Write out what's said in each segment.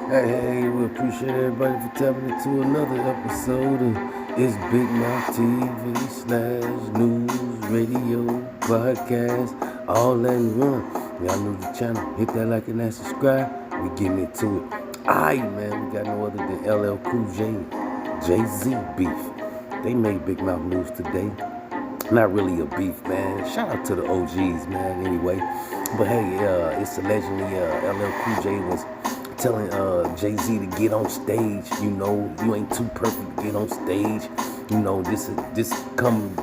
Hey, we appreciate everybody for tapping into another episode of It's Big Mouth TV slash news, radio, podcast, all that in one. Y'all know the channel. Hit that like and that subscribe. We getting into it. Alright, man, we got no other than LL Cool J, Jay-Z beef. They made Big Mouth news today. Not really a beef, man. Shout out to the OGs, man, anyway. But hey, it's allegedly LL Cool J was telling Jay-Z to get on stage. You know, you ain't too perfect to get on stage. You know, this come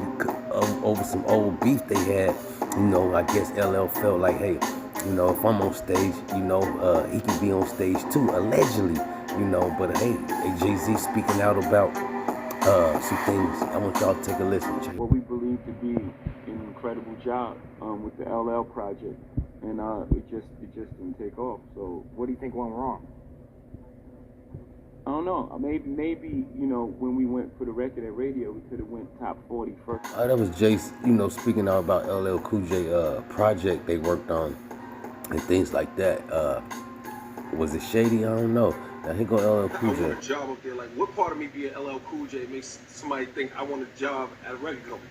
over some old beef they had. You know, I guess LL felt like, hey, you know, if I'm on stage, you know, he can be on stage too, allegedly. You know, but hey, Jay-Z speaking out about some things. I want y'all to take a listen. What we believe to be an incredible job with the LL project, and it just didn't take off. So what do you think went wrong? I don't know. Maybe you know, when we went for the record at radio, we could have went top 40 first. That was Jace, you know, speaking out about LL Cool J project they worked on and things like that. Was it shady? I don't know. Now here go LL Cool J. I want a job up there. Like, what part of me being LL Cool J makes somebody think I want a job at a record company?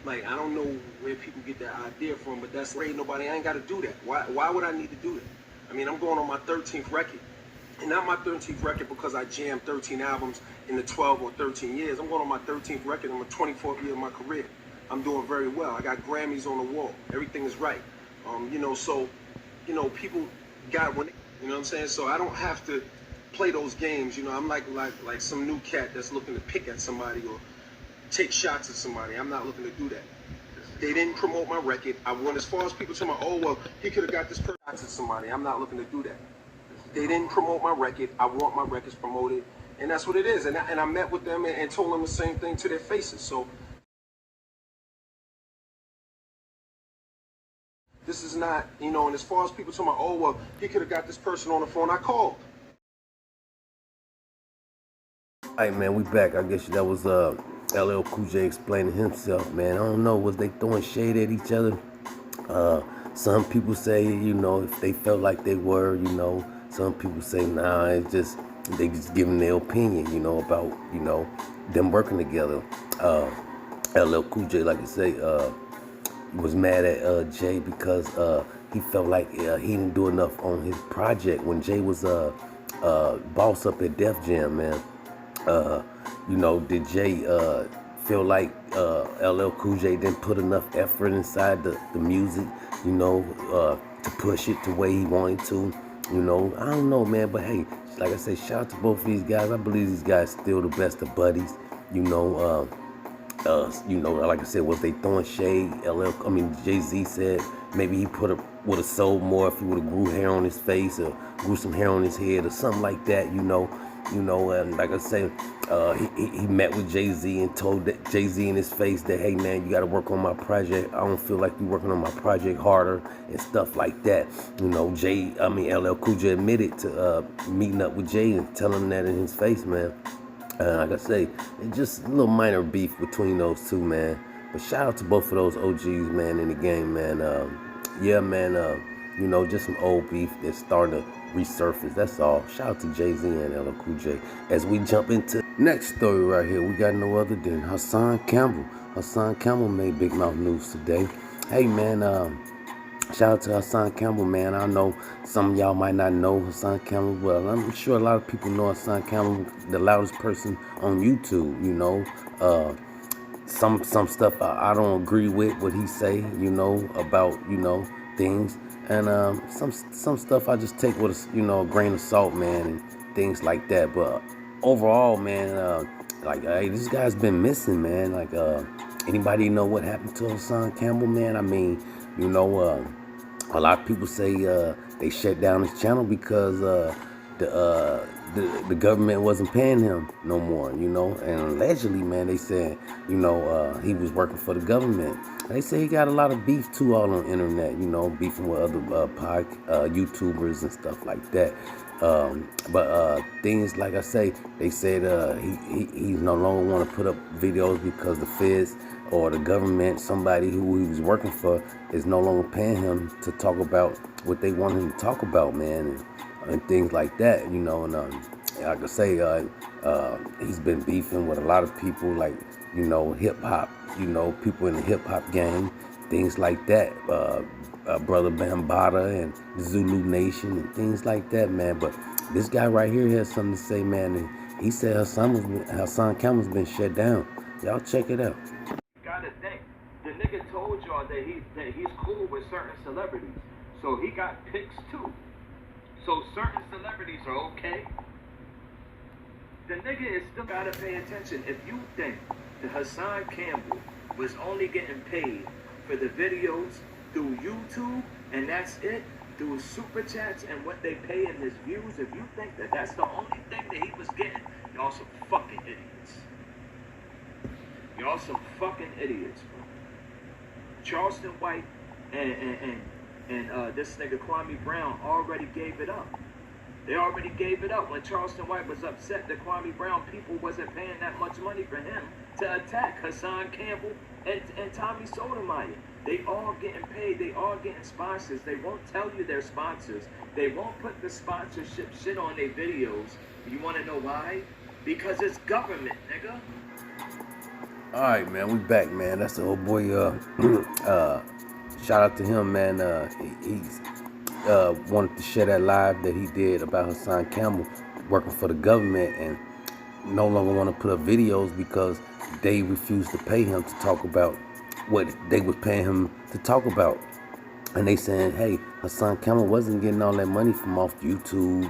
Like, I don't know where people get that idea from, but that's ain't nobody. I ain't got to do that. Why would I need to do that? I mean, I'm going on my 13th record. And not my 13th record because I jammed 13 albums in the 12 or 13 years. I'm going on my 13th record in my 24th year of my career. I'm doing very well. I got Grammys on the wall. Everything is right. You know, so, you know, people got when, you know what I'm saying? So I don't have to play those games. You know, I'm like some new cat that's looking to pick at somebody or take shots at somebody. I'm not looking to do that. They didn't promote my record. I went as far as people tell me, oh, well, he could have got this person at somebody. I'm not looking to do that. They didn't promote my record. I want my records promoted, and that's what it is. And I met with them and told them the same thing to their faces. So this is not, you know, and as far as people tell me, oh, well, he could have got this person on the phone, I called. Hey man, we back. I guess that was LL Cool J explaining himself, man. I don't know, was they throwing shade at each other? Some people say, you know, if they felt like they were, you know. Some people say, nah, it's just, they just giving their opinion, you know, about, you know, them working together. LL Cool J, like I say, was mad at Jay because he felt like he didn't do enough on his project when Jay was boss up at Def Jam, man. You know, did Jay feel like LL Cool J didn't put enough effort inside the music, you know, to push it the way he wanted to? You know, I don't know, man, but hey, like I say, shout out to both of these guys. I believe these guys still the best of buddies. You know, like I said, was they throwing shade? Jay-Z said maybe he would have sold more if he would have grew hair on his face or grew some hair on his head or something like that. You know, and like I say, he met with Jay-Z and told Jay-Z in his face that, hey man, you got to work on my project. I don't feel like you working on my project harder and stuff like that. You know, LL Cool J admitted to meeting up with Jay and telling him that in his face, man. Like I say, it's just a little minor beef between those two, man. But shout out to both of those OGs, man, in the game, man. Yeah, man, you know, just some old beef that's starting to resurface. That's all. Shout out to Jay-Z and LL Cool J. As we jump into next story right here, we got no other than Hassan Campbell. Hassan Campbell made Big Mouth news today. Hey, man, shout out to Hassan Campbell, man. I know some of y'all might not know Hassan Campbell well. I'm sure a lot of people know Hassan Campbell, the loudest person on YouTube, you know. Some stuff I don't agree with what he say, you know, about, you know, things. And some stuff I just take with a grain of salt, man, and things like that. But overall, man, hey, this guy's been missing, man. Like, anybody know what happened to Hassan Campbell, man? I mean, you know, a lot of people say they shut down his channel because the government wasn't paying him no more, you know. And allegedly, man, they said, you know, he was working for the government. They say he got a lot of beef too all on the internet, you know, beefing with other YouTubers and stuff like that. But things like I say, they said he no longer want to put up videos because the feds or the government, somebody who he was working for, is no longer paying him to talk about what they want him to talk about, man. and things like that, and like I say, he's been beefing with a lot of people, like, hip hop, people in the hip hop game, things like that. Brother Bambaataa and Zulu Nation and things like that, man. But this guy right here has something to say, man. And he said Hassan Campbell's been shut down. Y'all check it out. Gotta think, the nigga told y'all that he's cool with certain celebrities, so he got picks too. So certain celebrities are okay. The nigga is still gotta pay attention. If you think that Hassan Campbell was only getting paid for the videos through YouTube and that's it, through super chats and what they pay in his views, if you think that that's the only thing that he was getting, y'all some fucking idiots. Y'all some fucking idiots, bro. Charleston White and this nigga Kwame Brown already gave it up. They already gave it up when Charleston White was upset that Kwame Brown people wasn't paying that much money for him to attack Hassan Campbell and Tommy Sotomayor. They all getting paid. They all getting sponsors. They won't tell you they're sponsors. They won't put the sponsorship shit on their videos. You want to know why? Because it's government, nigga. All right, man, we back, man. That's the old boy. Shout out to him, man. He's wanted to share that live that he did about Hassan Campbell working for the government and no longer want to put up videos because they refused to pay him to talk about what they was paying him to talk about. And they saying, hey, Hassan Campbell wasn't getting all that money from off YouTube,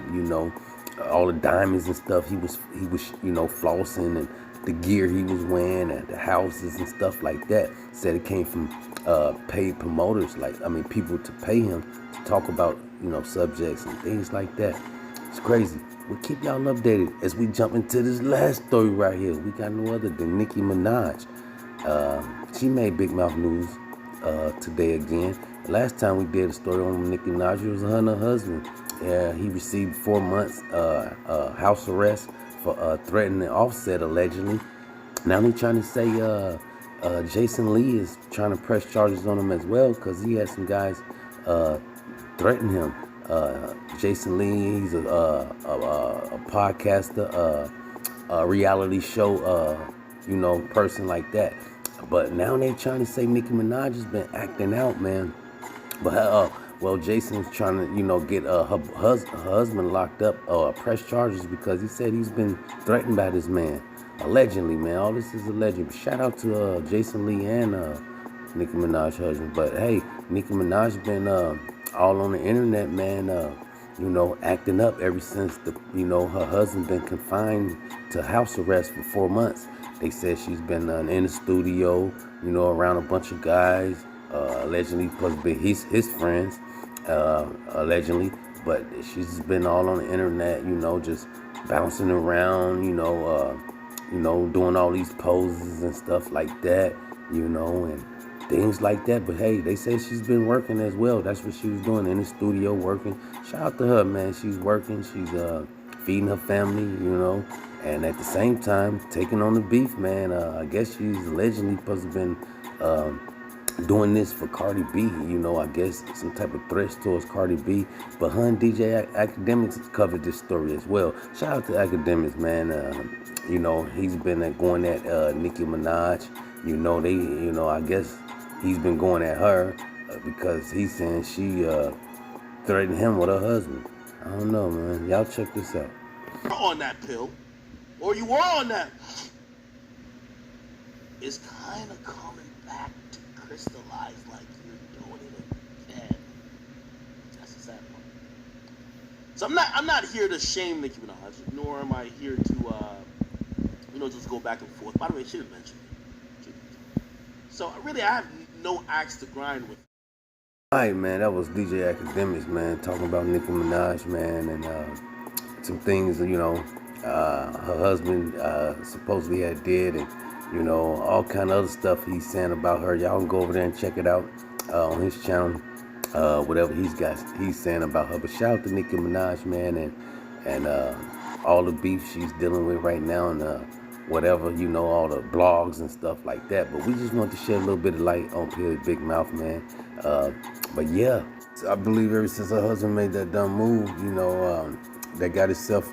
all the diamonds and stuff. He was, flossing, and the gear he was wearing and the houses and stuff like that. Said it came from paid promoters, people to pay him to talk about, subjects and things like that. It's crazy. We'll keep y'all updated as we jump into this last story right here. We got no other than Nicki Minaj. She made big mouth news today again. Last time we did a story on Nicki Minaj, it was her and her husband. He received 4 months house arrest for threatening Offset, allegedly. Now they're trying to say Jason Lee is trying to press charges on him as well because he had some guys threaten him. Jason Lee, he's a podcaster, a reality show, person like that. But now they trying to say Nicki Minaj has been acting out, man. But Jason's trying to, get her husband locked up, press charges because he said he's been threatened by this man, allegedly, man. All this is alleged. But shout out to Jason Lee and Nicki Minaj's husband. But hey, Nicki Minaj been all on the internet, man. Acting up ever since her husband been confined to house arrest for 4 months. They said she's been in the studio, around a bunch of guys, allegedly supposed to be his friends, allegedly. But she's been all on the internet, just bouncing around, doing all these poses and stuff like that, and things like that. But hey, they say she's been working as well. That's what she was doing, in the studio working. Shout out to her, man. She's working. She's feeding her family, and at the same time taking on the beef, man. I guess she's allegedly supposed to have been doing this for Cardi B. I guess some type of threats towards Cardi B. But her and DJ Academics covered this story as well. Shout out to Academics, man. He's been going at Nicki Minaj. I guess he's been going at her because he's saying she threatened him with her husband. I don't know, man. Y'all check this out. On that pill, or you were on that, is kind of coming back to crystallize like you're doing it again. That's the sad part. So I'm not here to shame Nicki Minaj, nor am I here to just go back and forth. By the way, she didn't mention me. So really, I have no axe to grind with. All right, man. That was DJ Academics, man, talking about Nicki Minaj, man, and some things, her husband supposedly had did, and all kind of other stuff he's saying about her. Y'all can go over there and check it out on his channel, whatever he's saying about her. But shout out to Nicki Minaj, man, and all the beef she's dealing with right now, and whatever, all the blogs and stuff like that. But we just want to shed a little bit of light on Big Mouth, man. But yeah, I believe ever since her husband made that dumb move, that got himself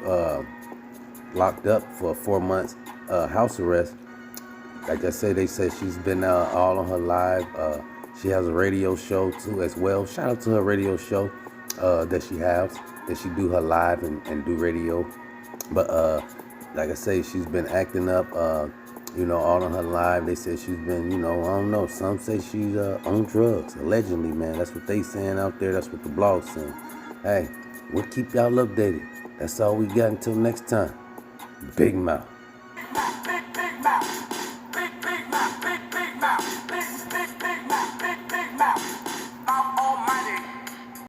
locked up for 4 months house arrest. Like I say, they say she's been all on her live. She has a radio show too as well. Shout out to her radio show that she has, that she do her live and do radio. But like I say, she's been acting up, all on her live. They said she's been, I don't know. Some say she's on drugs, allegedly, man. That's what they saying out there. That's what the blog's saying. Hey, we'll keep y'all updated. That's all we got until next time. Big mouth.